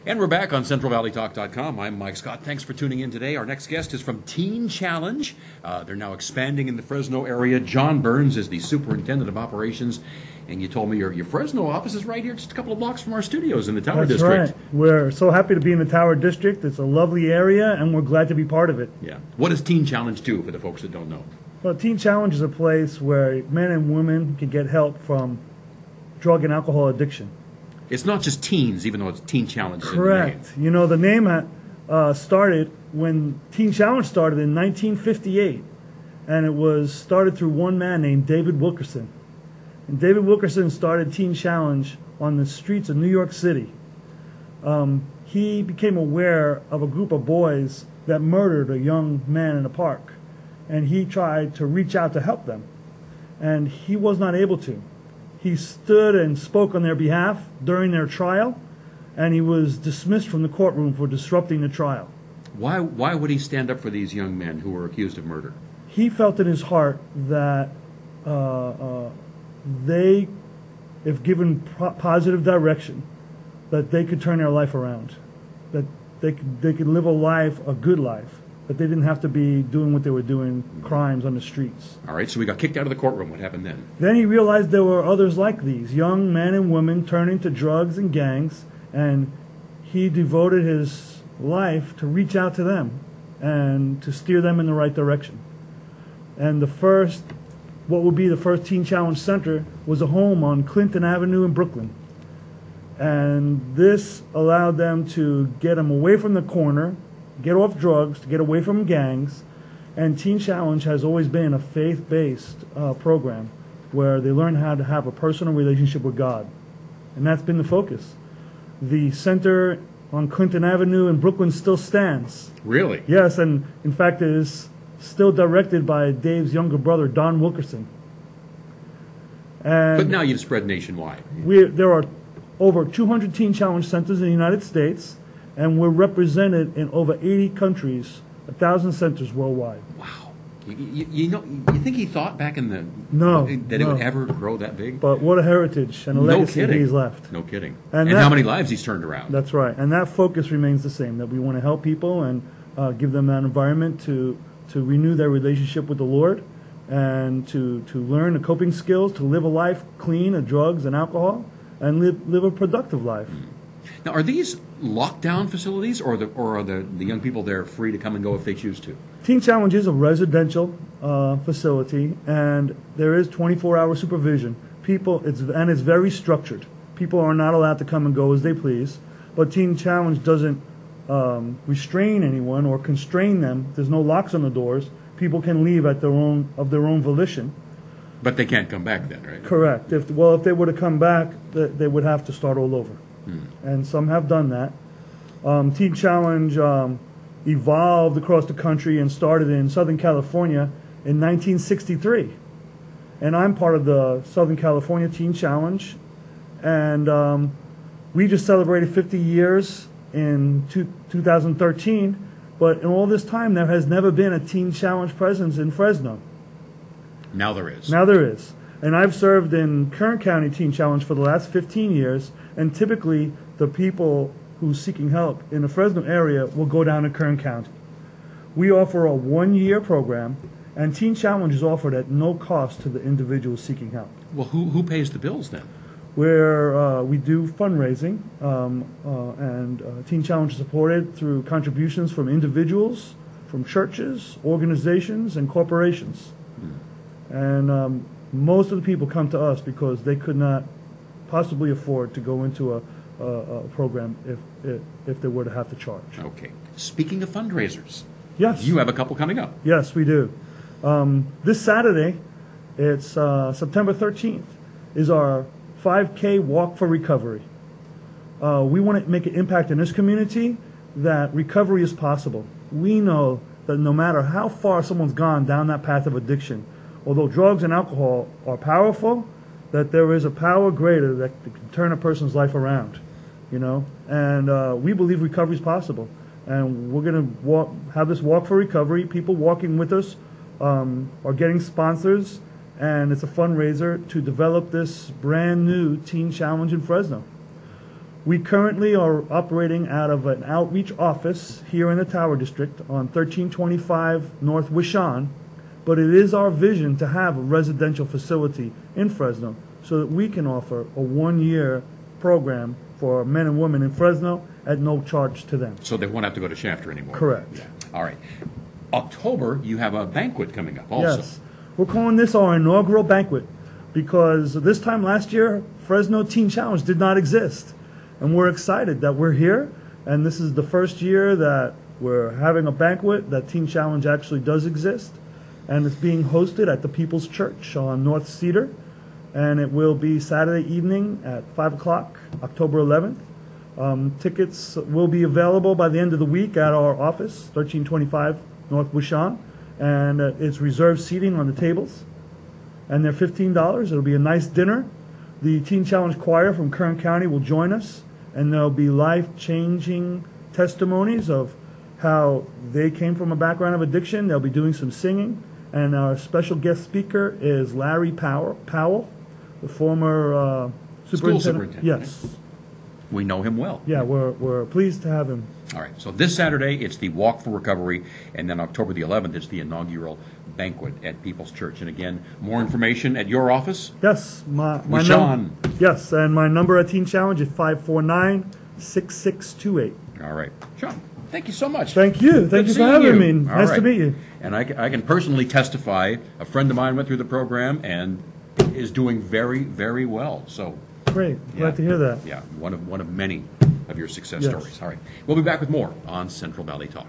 And we're back on CentralValleyTalk.com. I'm Mike Scott. Thanks for tuning in today. Our next guest is from Teen Challenge. They're now expanding in the Fresno area. John Burns is the superintendent of operations. And you told me your Fresno office is right here, just a couple of blocks from our studios in the Tower District. That's right. We're so happy to be in the Tower District. It's a lovely area, and we're glad to be part of it. Yeah. What does Teen Challenge do for the folks that don't know? Well, Teen Challenge is a place where men and women can get help from drug and alcohol addiction. It's not just teens, even though it's Teen Challenge. Correct. You know, the name started when Teen Challenge started in 1958, and it was started through one man named David Wilkerson. And David Wilkerson started Teen Challenge on the streets of New York City. He became aware of a group of boys that murdered a young man in a park, and he tried to reach out to help them, and he was not able to. He stood and spoke on their behalf during their trial, and he was dismissed from the courtroom for disrupting the trial. Why would he stand up for these young men who were accused of murder? He felt in his heart that they, if given positive direction, that they could turn their life around, that they could live a good life, that they didn't have to be doing what they were doing, crimes on the streets. All right, so we got kicked out of the courtroom. What happened then? Then he realized there were others like these, young men and women turning to drugs and gangs, and he devoted his life to reach out to them and to steer them in the right direction. And what would be the first Teen Challenge Center was a home on Clinton Avenue in Brooklyn. And this allowed them to get them away from the corner, get off drugs, to get away from gangs. And Teen Challenge has always been a faith-based program where they learn how to have a personal relationship with God. And that's been the focus. The center on Clinton Avenue in Brooklyn still stands. Really? Yes, and in fact it is still directed by Dave's younger brother, Don Wilkerson. And but now you've spread nationwide. There are over 200 Teen Challenge centers in the United States, and we're represented in over 80 countries, 1,000 centers worldwide. Wow. You think he thought back in the... that it would ever grow that big? But what a heritage and a legacy he's left. No kidding. And how many lives he's turned around. That's right. And that focus remains the same, that we want to help people and give them that environment to renew their relationship with the Lord and to learn the coping skills, to live a life clean of drugs and alcohol, and live a productive life. Now, are these lockdown facilities, or are the young people there free to come and go if they choose to? Teen Challenge is a residential facility, and there is 24-hour supervision. It's very structured. People are not allowed to come and go as they please, but Teen Challenge doesn't restrain anyone or constrain them. There's no locks on the doors. People can leave at their own volition. But they can't come back then, right? Correct. If they were to come back, they would have to start all over. And some have done that. Teen Challenge evolved across the country and started in Southern California in 1963. And I'm part of the Southern California Teen Challenge. And we just celebrated 50 years in 2013. But in all this time, there has never been a Teen Challenge presence in Fresno. Now there is. Now there is. And I've served in Kern County Teen Challenge for the last 15 years, and typically the people who's seeking help in the Fresno area will go down to Kern County. We offer a one-year program, and Teen Challenge is offered at no cost to the individual seeking help. Well, who pays the bills then? We do fundraising, and Teen Challenge is supported through contributions from individuals, from churches, organizations, and corporations. And most of the people come to us because they could not possibly afford to go into a program if they were to have to charge. Okay. Speaking of fundraisers, yes, you have a couple coming up. Yes, we do. This Saturday, it's September 13th, is our 5K Walk for Recovery. We want to make an impact in this community that recovery is possible. We know that no matter how far someone's gone down that path of addiction, although drugs and alcohol are powerful, that there is a power greater that can turn a person's life around, And we believe recovery is possible. And we're going to have this Walk for Recovery. People walking with us are getting sponsors, and it's a fundraiser to develop this brand new Teen Challenge in Fresno. We currently are operating out of an outreach office here in the Tower District on 1325 North Wishon, but it is our vision to have a residential facility in Fresno so that we can offer a one-year program for men and women in Fresno at no charge to them. So they won't have to go to Shafter anymore. Correct. Yeah. All right. October, you have a banquet coming up also. Yes. We're calling this our inaugural banquet because this time last year, Fresno Teen Challenge did not exist. And we're excited that we're here, and this is the first year that we're having a banquet, that Teen Challenge actually does exist. And it's being hosted at the People's Church on North Cedar. And it will be Saturday evening at 5 o'clock, October 11th. Tickets will be available by the end of the week at our office, 1325 North Wishon. And it's reserved seating on the tables. And they're $15. It'll be a nice dinner. The Teen Challenge Choir from Kern County will join us. And there'll be life-changing testimonies of how they came from a background of addiction. They'll be doing some singing. And our special guest speaker is Larry Powell, the former School superintendent. Yes. We know him well. Yeah, we're pleased to have him. All right. So this Saturday, it's the Walk for Recovery, and then October the 11th, it's the inaugural banquet at People's Church. And again, more information at your office? Yes. With Sean. Yes, and my number at Teen Challenge is 549-6628. All right. Sean, thank you so much. Thank you. Thank you for having me. Nice to meet you. And I can personally testify, a friend of mine went through the program and is doing very, very well. So great. Glad to hear that. Yeah, one of many of your success Yes. stories. All right. We'll be back with more on Central Valley Talk.